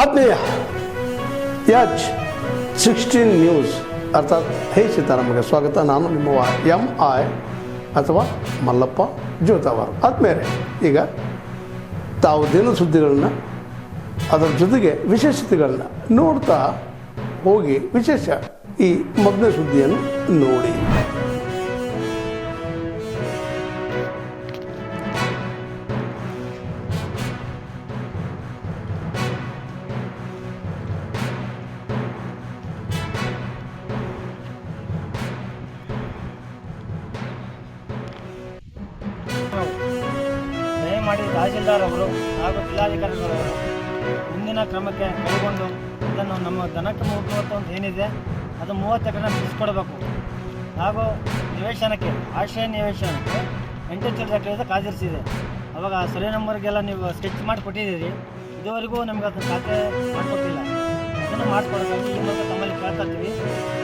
ಆತ್ಮೀಯ H16 news ಅರ್ಥಾತ್ ಹೇ ಸೀತಾರಾಮಗೆ ಸ್ವಾಗತ. ನಾನು ನಿಮ್ಮವ MI ಅಥವಾ ಮಲ್ಲಪ್ಪ ಜೋತಾವಾರ್. ಆದ್ಮೇಲೆ ಈಗ ತಾವು ದಿನ ಸುದ್ದಿಗಳನ್ನ ಅದರ ಜೊತೆಗೆ ವಿಶೇಷತೆಗಳನ್ನ ನೋಡ್ತಾ ಹೋಗಿ ವಿಶೇಷ ಈ ಮೊದಲನೇ ಸುದ್ದಿಯನ್ನು ನೋಡಿ. ದಯಮಾಡಿ ತಹಸೀಲ್ದಾರ್ ಅವರು ಹಾಗೂ ಜಿಲ್ಲಾಧಿಕಾರಿಗಳವರು ಮುಂದಿನ ಕ್ರಮಕ್ಕೆ ಕೈಗೊಂಡು ಇದನ್ನು ನಮ್ಮ ದನಕ್ಕೆ ಮುಗಿಸುವಂಥ ಏನಿದೆ ಅದು 30 ಎಕರೆ ಬಿಡಿಸ್ಕೊಡ್ಬೇಕು. ಹಾಗೂ ನಿವೇಶನಕ್ಕೆ ಆಶ್ರಯ ನಿವೇಶನಕ್ಕೆ 8 ಎಕರೆ ಕಾದಿರಿಸಿದೆ. ಅವಾಗ ಸರ್ವೆ ನಂಬರ್ಗೆಲ್ಲ ನೀವು ಸ್ಕೆಚ್ ಮಾಡಿ ಕೊಟ್ಟಿದ್ದೀರಿ, ಇದುವರೆಗೂ ನಮ್ಗೆ ಅದನ್ನು ಖಾತೆ ಮಾಡಿಕೊಟ್ಟಿಲ್ಲ. ಅದನ್ನು ಮಾಡಿಕೊಡೋಕ್ಕಾಗಿ ಈ ಮೂಲಕ ತಮ್ಮಲ್ಲಿ ಕೇಳ್ತಾ ಇರ್ತೀವಿ.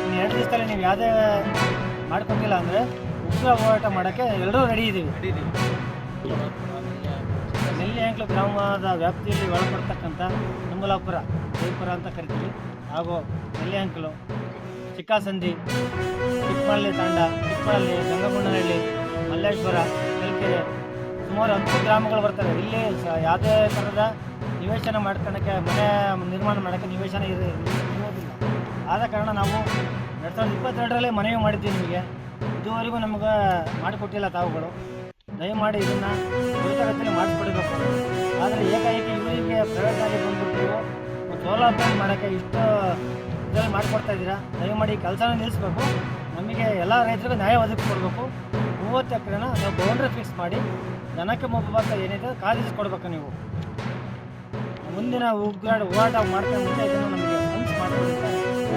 ಇನ್ನು 2 ದಿವಸದಲ್ಲಿ ನೀವು ಯಾವುದೇ ಮಾಡಿಕೊಟ್ಟಿಲ್ಲ ಅಂದರೆ ಉಗ್ರ ಹೋರಾಟ ಮಾಡೋಕ್ಕೆ ಎಲ್ಲರೂ ರೆಡಿ ಇದ್ದೀವಿ. ನೆಲ್ಲಿ ಅಂಕ್ಲು ಗ್ರಾಮದ ವ್ಯಾಪ್ತಿಯಲ್ಲಿ ಒಳಪಡ್ತಕ್ಕಂಥ ನಂಬಲಾಪುರ ಜೈಪುರ ಅಂತ ಕರಿತೀವಿ, ಹಾಗೂ ನೆಲ್ಲಿ ಅಂಕ್ಲು, ಚಿಕ್ಕಸಂದಿ, ಚಿಕ್ಕಮಳ್ಳಿ ತಾಂಡ, ಚಿಕ್ಕಮಳ್ಳಿ, ಗಂಗಗುಂಡನಹಳ್ಳಿ, ಮಲ್ಲೇಶ್ವರ, ಕಲ್ಕೆರೆ, ಸುಮಾರು 10 ಗ್ರಾಮಗಳು ಬರ್ತಾರೆ. ಇಲ್ಲಿ ಯಾವುದೇ ಥರದ ನಿವೇಶನ ಮಾಡ್ಕೊಳ್ಳೋಕ್ಕೆ, ಮನೆ ನಿರ್ಮಾಣ ಮಾಡೋಕ್ಕೆ ನಿವೇಶನ ಇರೋದಿಲ್ಲ. ಆದ ಕಾರಣ ನಾವು 2022ರಲ್ಲಿ ಮನವಿ ಮಾಡಿದ್ದೀವಿ ನಿಮಗೆ. ಇದುವರೆಗೂ ನಮಗೆ ಮಾಡಿಕೊಟ್ಟಿಲ್ಲ ತಾವುಗಳು. ದಯಮಾಡಿ ಇದನ್ನು ತ್ವರಿತಗತಿಯಲ್ಲಿ ಮಾಡಿಕೊಡಬೇಕು. ಆದರೆ ಏಕಾಏಕಿ ಇವರಿಗೆ ಪ್ರೈವೇಟಾಗಿ ಬಂದುಬಿಟ್ಟು ಸೌಲಭ್ಯ ಮಾಡೋಕ್ಕೆ ಇಷ್ಟು ಇದರಲ್ಲಿ ಮಾಡಿಕೊಡ್ತಾ ಇದ್ದೀರಾ. ದಯಮಾಡಿ ಕೆಲಸನ ನಿಲ್ಲಿಸ್ಬೇಕು. ನಮಗೆ ಎಲ್ಲ ರೈತರಿಗೂ ನ್ಯಾಯ ಒದಗಿಸ್ಕೊಡ್ಬೇಕು. 30 ಎಕರೆನ ನಾವು ಬೌಂಡ್ರಿ ಫಿಕ್ಸ್ ಮಾಡಿ ಜನಕ್ಕೆ ಮುಖಬಾರ್ದು ಏನಿದೆ ಕಾದಿರಿಸ್ಕೊಡ್ಬೇಕು. ನೀವು ಮುಂದಿನ ಹೋರಾಟ ಮಾಡ್ಕೊಂಡು ಮುಂದೆ ಇದನ್ನು ನಮಗೆ ಮನಸ್ಸು ಮಾಡಿಕೊಡಿ ಅಂತ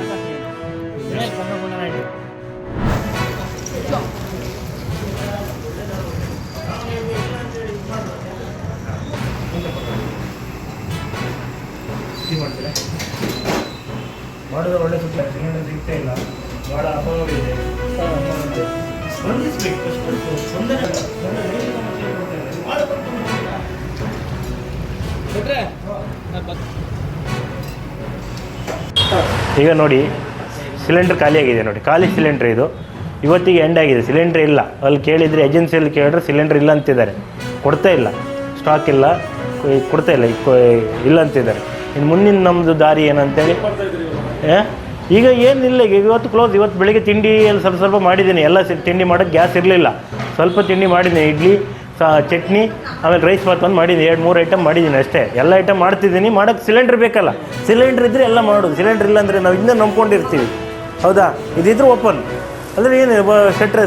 ಹೇಳ್ತೀನಿ. ಗಂಗಗುಂಡನಹಳ್ಳಿ. ಮಾಡಿದ್ರೆ ಒಳ್ಳೆ ಸುತ್ತ ಸಿಗ್ತಾ ಇಲ್ಲ, ಭಾಳ ಅಭಾವವಿದೆ. ಸ್ಪಂದಿಸಬೇಕು. ಈಗ ನೋಡಿ, ಸಿಲಿಂಡ್ರ್ ಖಾಲಿಯಾಗಿದೆ ನೋಡಿ, ಖಾಲಿ ಸಿಲಿಂಡ್ರ್ ಇದು. ಇವತ್ತಿಗೆ ಎಂಡ್ ಆಗಿದೆ, ಸಿಲಿಂಡ್ರ್ ಇಲ್ಲ. ಅಲ್ಲಿ ಕೇಳಿದರೆ ಏಜೆನ್ಸಿಯಲ್ಲಿ ಕೇಳಿದ್ರೆ ಸಿಲಿಂಡ್ರ್ ಇಲ್ಲ ಅಂತಿದ್ದಾರೆ, ಕೊಡ್ತಾ ಇಲ್ಲ, ಸ್ಟಾಕ್ ಇಲ್ಲ, ಕೊಡ್ತಾ ಇಲ್ಲ, ಇಲ್ಲ ಅಂತಿದ್ದಾರೆ. ಇನ್ನು ಮುಂದಿನ ನಮ್ಮದು ದಾರಿ ಏನಂತೇಳಿ ಈಗ ಏನಿಲ್ಲ. ಈಗ ಇವತ್ತು ಕ್ಲೋಸ್. ಇವತ್ತು ಬೆಳಿಗ್ಗೆ ತಿಂಡಿ ಎಲ್ಲ ಸ್ವಲ್ಪ ಮಾಡಿದ್ದೀನಿ. ಎಲ್ಲ ತಿಂಡಿ ಮಾಡೋಕ್ಕೆ ಗ್ಯಾಸ್ ಇರಲಿಲ್ಲ. ಸ್ವಲ್ಪ ತಿಂಡಿ ಮಾಡಿದ್ದೀನಿ, ಇಡ್ಲಿ, ಚಟ್ನಿ, ಆಮೇಲೆ ರೈಸ್ ಬಾತ್ ಒಂದು ಮಾಡಿದ್ದೀನಿ. 2-3 ಐಟಮ್ ಮಾಡಿದ್ದೀನಿ ಅಷ್ಟೇ. ಎಲ್ಲ ಐಟಮ್ ಮಾಡ್ತಿದ್ದೀನಿ. ಮಾಡೋಕ್ಕೆ ಸಿಲಿಂಡ್ರ್ ಬೇಕಲ್ಲ. ಸಿಲಿಂಡ್ರ್ ಇದ್ದರೆ ಎಲ್ಲ ಮಾಡೋದು. ಸಿಲಿಂಡ್ರ್ ಇಲ್ಲ ಅಂದರೆ ನಾವು ಇನ್ನೂ ನಂಬ್ಕೊಂಡಿರ್ತೀವಿ. ಹೌದಾ? ಇದಿದ್ರೆ ಓಪನ್ ಅಂದರೆ ಏನು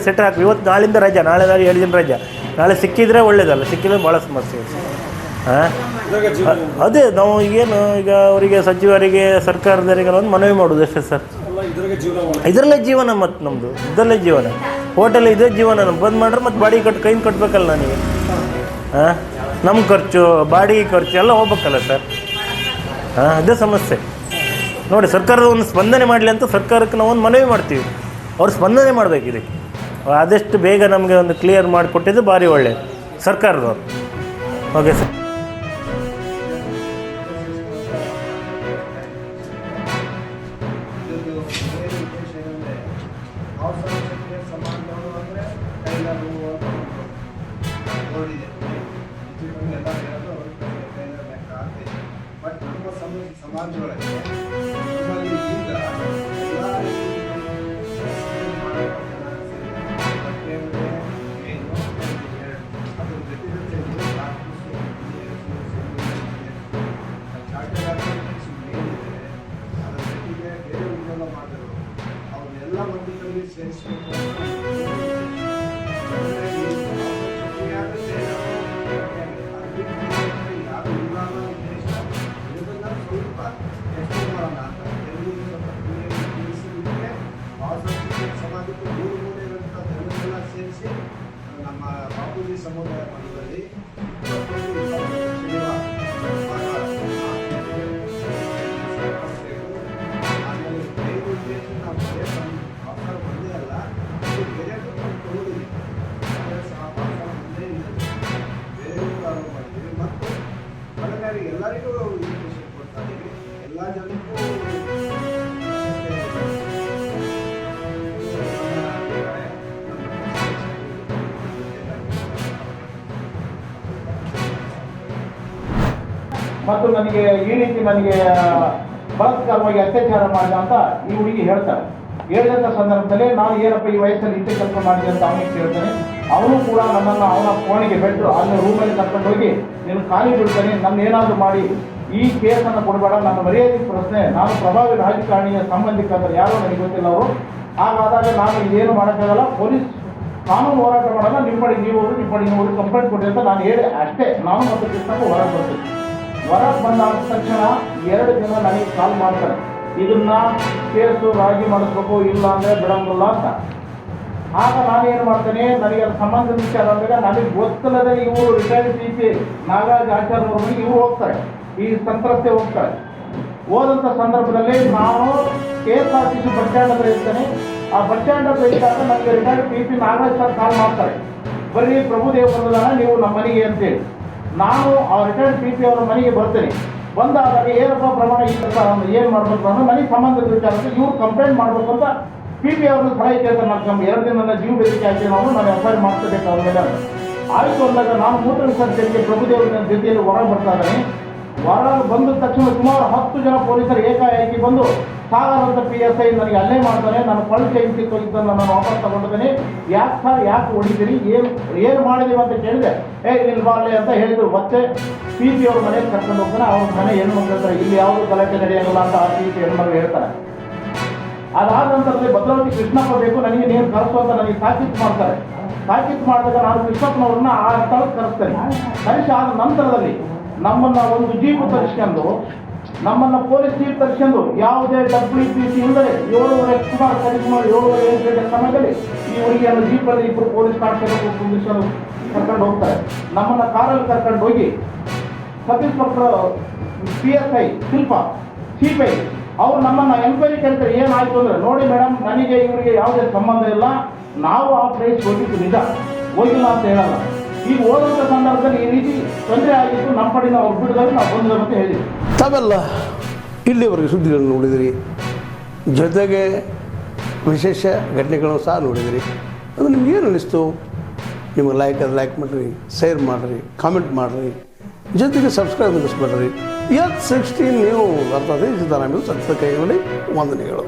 ಸೆಟ್ರ್ ಹಾಕಿ. ಇವತ್ತು ನಾಳಿಂದ ರಜೆ, ನಾಳೆ 7 ದಿನ ರಜೆ. ನಾಳೆ ಸಿಕ್ಕಿದರೆ ಒಳ್ಳೇದಲ್ಲ, ಸಿಕ್ಕಿದ್ರೆ ಭಾಳ ಸಮಸ್ಯೆ. ಹಾಂ, ಅದೇ ನಾವು ಏನು ಈಗ ಅವರಿಗೆ ಸಚಿವರಿಗೆ ಸರ್ಕಾರದವರಿಗೆ ಒಂದು ಮನವಿ ಮಾಡೋದು ಅಷ್ಟೇ ಸರ್. ಇದರಲ್ಲೇ ಜೀವನ, ಮತ್ತು ನಮ್ಮದು ಇದರಲ್ಲೇ ಜೀವನ. ಹೋಟೆಲ್ ಇದೇ ಜೀವನ. ನಮ್ಮ ಬಂದ್ ಮಾಡ್ರೆ ಮತ್ತು ಬಾಡಿಗೆ ಕೈಯಿಂದ ಕಟ್ಟಬೇಕಲ್ಲ ನನಗೆ. ಹಾಂ, ನಮ್ಮ ಖರ್ಚು, ಬಾಡಿಗೆ ಖರ್ಚು ಎಲ್ಲ ಹೋಗ್ಬೇಕಲ್ಲ ಸರ್. ಹಾಂ, ಅದೇ ಸಮಸ್ಯೆ ನೋಡಿ. ಸರ್ಕಾರದ ಒಂದು ಸ್ಪಂದನೆ ಮಾಡಲಿ ಅಂತ ಸರ್ಕಾರಕ್ಕೆ ನಾವು ಒಂದು ಮನವಿ ಮಾಡ್ತೀವಿ. ಅವ್ರು ಸ್ಪಂದನೆ ಮಾಡಬೇಕು ಇದಕ್ಕೆ. ಆದಷ್ಟು ಬೇಗ ನಮಗೆ ಒಂದು ಕ್ಲಿಯರ್ ಮಾಡಿಕೊಟ್ಟಿದ್ದು ಭಾರಿ ಒಳ್ಳೆಯದು ಸರ್ಕಾರದವರು. Okay sir. ಬಟ್ ನಮ್ಮ ಸಮಾಜದೊಳಗೆ ನಮ್ಮಲ್ಲಿ ಈಗ ಅದ್ರ ಜೊತೆಗೆ ಬೇರೆ ಉದ್ಯೋಗ ಮಾಡಿದ್ರು ಅವ್ರನ್ನೆಲ್ಲ ಒಂದು ಕಡೆ ಸೇರಿಸಬೇಕು. ಯಾರು ಇಲ್ಲ ಅನ್ನೋ ಉದ್ದೇಶ ಇದನ್ನ ಸ್ವಲ್ಪ ಎಷ್ಟು ಮಾಡೋಣ ಅಂತ ತಿಳಿಸಲಿಕ್ಕೆ ಸಮಾಜಕ್ಕೆ ಮೂಲೆ ಇರುವಂಥ ಜನರೆಲ್ಲ ಸೇರಿಸಿ ನಮ್ಮ ಬಾಪೂಜಿ ಸಮುದಾಯ ಮಠದಲ್ಲಿ ಆಮೇಲೆ ಬೇರೆ ಉದ್ದೇಶ ನಾವು ಒಂದೇ ಅಲ್ಲ, ಬೇರೆ ಕೊಡುವುದಿಲ್ಲ. ಒಂದೇ ಇಲ್ಲ, ಬೇರೆ ಮಾಡಿದ್ದೀವಿ ಮತ್ತು ಎಲ್ಲರಿಗೂ ಇನ್ವಿಟೇಷನ್ ಕೊಡ್ತಾ ಇದ್ದೀವಿ. ಎಲ್ಲ ಜನಕ್ಕೂ ಮತ್ತು ನನಗೆ ಈ ರೀತಿ ನನಗೆ ಬಲಾತ್ಕಾರವಾಗಿ ಅತ್ಯಾಚಾರ ಮಾಡಿದ ಅಂತ ಈ ಹುಡುಗಿ ಹೇಳ್ತಾರೆ. ಹೇಳಿದಂಥ ಸಂದರ್ಭದಲ್ಲಿ ನಾನು ಏನಪ್ಪ ಈ ವಯಸ್ಸಲ್ಲಿ ಇಂಥ ಕೆಲಸ ಮಾಡಿದೆ ಅಂತ ಅವನಿಗೆ ಕೇಳ್ತಾನೆ. ಅವನು ಕೂಡ ನನ್ನನ್ನು ಅವನ ಫೋನಿಗೆ ಬಿಟ್ಟು ಅಲ್ಲಿ ರೂಮಲ್ಲಿ ಕರ್ಕೊಂಡು ಹೋಗಿ ನೀನು ಖಾಲಿ ಬಿಡ್ತಾನೆ, ನನ್ನ ಏನಾದರೂ ಮಾಡಿ ಈ ಕೇಸನ್ನು ಕೊಡಬೇಡ, ನನ್ನ ಮರ್ಯಾದೆ ಪ್ರಶ್ನೆ, ನಾನು ಪ್ರಭಾವಿ ರಾಜಕಾರಣಿಯ ಸಂಬಂಧಿಕ ಅಂದ್ರೆ ಯಾರೋ ನನಗೆ ಗೊತ್ತಿಲ್ಲ ಅವರು. ಹಾಗಾದಾಗ ನಾನು ಇದೇನು ಮಾಡೋಕ್ಕಾಗಲ್ಲ, ಪೊಲೀಸ್ ಕಾನೂನು ಹೋರಾಟ ಮಾಡೋಲ್ಲ, ನಿಮ್ಮಡಿ ನೀವು ಕಂಪ್ಲೇಂಟ್ ಕೊಡಿ ಅಂತ ನಾನು ಹೇಳಿ ಅಷ್ಟೇ. ನಾನು ಮತ್ತು ಕೃಷ್ಣಪ್ಪ ಹೊರಗೆ ಬರ್ತೀನಿ. ಹೊರಗೆ ಬಂದಾದ ತಕ್ಷಣ 2 ದಿನ ನನಗೆ ಕಾಲ್ ಮಾಡ್ತಾರೆ, ಇದನ್ನ ಕೇಸು ರಾಜಿ ಮಾಡಿಸ್ಬೇಕು, ಇಲ್ಲ ಅಂದರೆ ಬಿಡಂಗಿಲ್ಲ ಅಂತ. ಆಗ ನಾನೇನು ಮಾಡ್ತೇನೆ, ನನಗೆ ಅದು ಸಂಬಂಧ ವಿಚಾರ ಅಂದಾಗ ನನಗೆ ಗೊತ್ತಿಲ್ಲದೆ ಇವರು ರಿಟೈರ್ಡ್ CP ನಾಗರಾಜ್ ಆಚಾರ್ಯವರು ಇವರು ಹೋಗ್ತಾರೆ, ಈ ಸಂತ್ರಸ್ತೆ ಹೋಗ್ತಾರೆ. ಹೋದಂಥ ಸಂದರ್ಭದಲ್ಲಿ ನಾನು KSRTC ಬಸ್ ಸ್ಟ್ಯಾಂಡ್ ಹತ್ರ ಇರ್ತೇನೆ. ಆ ಬಸ್ ಸ್ಟ್ಯಾಂಡ್ ಹತ್ರ ಇದ್ದಾಗ ನನಗೆ retired CP Nagaraj sir call ಮಾಡ್ತಾರೆ, ಬರ್ರಿ ಪ್ರಭುದೇವ್ ಬಂದಿದ್ದಾನೆ ನೀವು ನಮ್ಮ ಮನೆಗೆ ಅಂತೇಳಿ. ನಾನು ಆ ರಿಟೈರ್ಡ್ CP ಅವರ ಮನೆಗೆ ಬರ್ತೇನೆ. ಬಂದಾದಾಗ ಏನಪ್ಪ ಪ್ರಮಾಣ ಈ ಕೆಲಸ ಏನು ಮಾಡಬೇಕು ಅಂದ್ರೆ ನನಗೆ ಸಂಬಂಧಿತ ವಿಚಾರಕ್ಕೆ ಇವ್ರು ಕಂಪ್ಲೇಂಟ್ ಮಾಡಬೇಕು ಅಂತ PP ಅವ್ರನ್ನ ಸಲಹೆ ಕೇಳ್ತಾರೆ. ನಾನು 2 ದಿನ ನನ್ನ ಜೀವ ಬೆದರಿಕೆ ಹಾಕಿ ನಾನು FIR ಮಾಡಿಸಬೇಕು ಅವ್ರ ಮೇಲೆ ಆಯಿತು ಅಂದಾಗ ನಾನು ಮೂತ್ರ ವಿಸರ್ಜನೆಗೆ ಪ್ರಭುದೇವರ ಜೊತೆಯಲ್ಲಿ ಹೊರಗೆ ಬರ್ತಾ ಇದ್ದೇನೆ. ಹೊರಗೆ ಬಂದ ತಕ್ಷಣ ಸುಮಾರು 10 ಜನ ಪೊಲೀಸರು ಏಕಾಏಕಿ ಬಂದು ಸಾಗರಂತ PSI ನನಗೆ ಅಲ್ಲೇ ಮಾಡ್ತಾನೆ. ನಾನು ಪೊಲೀಸ್ ಏಜೆನ್ಸಿ ಹೋಗಿದ್ದನ್ನು ನಾನು ವಾಪಸ್ ತಗೊಂಡಿದ್ದೀನಿ. ಯಾಕೆ ಸರ್ ಯಾಕೆ ಹೊಡಿತೀರಿ, ಏನು ಮಾಡಿದೀವಿ ಅಂತ ಕೇಳಿದೆ. ನಿಲ್ಬಾರ್ಲೆ ಅಂತ ಹೇಳಿದ್ರು. ಮತ್ತೆ PP ಅವ್ರ ಮನೆಗೆ ಕರ್ಕೊಂಡು ಹೋಗ್ತಾನೆ. ಅವ್ರ ಮನೆ ಹೆಣ್ಮಕ್ಳು ಹೇಳ್ತಾರೆ, ಇಲ್ಲಿ ಯಾವುದು ಗಲಾಟೆ ನಡೆಯೋಲ್ಲ ಅಂತ ಆ PP ಹೆಣ್ಮಕ್ಳು ಹೇಳ್ತಾರೆ. ಅದಾದ ನಂತರದಲ್ಲಿ ಭದ್ರಾವತಿ ಕೃಷ್ಣಪ್ಪ ಬೇಕು ನನಗೆ ನೀರು ಕರೆಸು ಅಂತ ನನಗೆ ತಾಕೀತು ಮಾಡ್ತಾರೆ. ತಾಕೀತು ಮಾಡಿದಾಗ ನಾನು ಕೃಷ್ಣಪ್ಪನವ್ರನ್ನ ಆ ಸ್ಥಳಕ್ಕೆ ಕರೆಸ್ತೇನೆ. ಕರೆಸಿ ಆದ ನಂತರದಲ್ಲಿ ನಮ್ಮನ್ನು ಒಂದು ಜೀಪ್ ತರಿಸ್ಕೊಂಡು, ನಮ್ಮನ್ನು ಪೊಲೀಸ್ ಜೀಪ್ ತರಿಸ್ಕೊಂಡು ಯಾವುದೇ WPC ಇಲ್ಲದೆ 7:30 ಸುಮಾರು 7:30 ಗಂಟೆ ಸಮಯದಲ್ಲಿ ಈ ಹುಡುಗಿಯನ್ನು ಜೀಪಲ್ಲಿ 2 ಪೊಲೀಸ್ ಕಾನ್ಸ್ಟೇಬಲ್ ಪೊಲೀಸರು ಕರ್ಕೊಂಡು ಹೋಗ್ತಾರೆ. ನಮ್ಮನ್ನು ಕಾರಲ್ಲಿ ಕರ್ಕೊಂಡು ಹೋಗಿ sub inspector PSI Shilpa CPI ಅವರು ನಮ್ಮನ್ನು ಎನ್ಕ್ವೈರಿ ಕೇಳ್ತಾರೆ. ಏನಾಯಿತು ಅಂದರೆ, ನೋಡಿ ಮೇಡಮ್ ನನಗೆ ಇವರಿಗೆ ಯಾವುದೇ ಸಂಬಂಧ ಇಲ್ಲ, ನಾವು ಆ ಪ್ಲೇಸ್ ಹೋಗಿದ್ದು ನಿಜ, ಹೋಗಿಲ್ಲ ಅಂತ ಹೇಳಲ್ಲ. ಈಗ ಹೋದಂಥ ಸಂದರ್ಭದಲ್ಲಿ ಈ ರೀತಿ ತೊಂದರೆ ಆಗಿತ್ತು, ನಮ್ಮ ಕಡೆಯಿಂದ ಅವ್ರು ಬಿಡಿದಾಗ ನಾವು ಬಂದಿದ್ದೇವೆ ಅಂತ ಹೇಳಿದ್ವಿ. ತಾವೆಲ್ಲ ಇಲ್ಲಿವರೆಗೆ ಸುದ್ದಿಗಳನ್ನು ನೋಡಿದಿರಿ, ಜೊತೆಗೆ ವಿಶೇಷ ಘಟನೆಗಳನ್ನು ಸಹ ನೋಡಿದಿರಿ. ಅದು ನಿಮ್ಗೆ ಏನು ಅನ್ನಿಸ್ತು? ನಿಮಗೆ ಲೈಕ್ ಮಾಡಿರಿ, ಶೇರ್ ಮಾಡಿರಿ, ಕಾಮೆಂಟ್ ಮಾಡಿರಿ, ಜೊತೆಗೆ ಸಬ್ಸ್ಕ್ರೈಬ್ ಮಾಡಿಸ್ಬೇಡ್ರಿ. H16 ನ್ಯೂಸ್ ಅರ್ಥಾತ್ ಸಿದ್ದರಾಮಯ್ಯ ಸತ್ಯ ಕೈಗೊಂಡು ವಂದನೆಗಳು.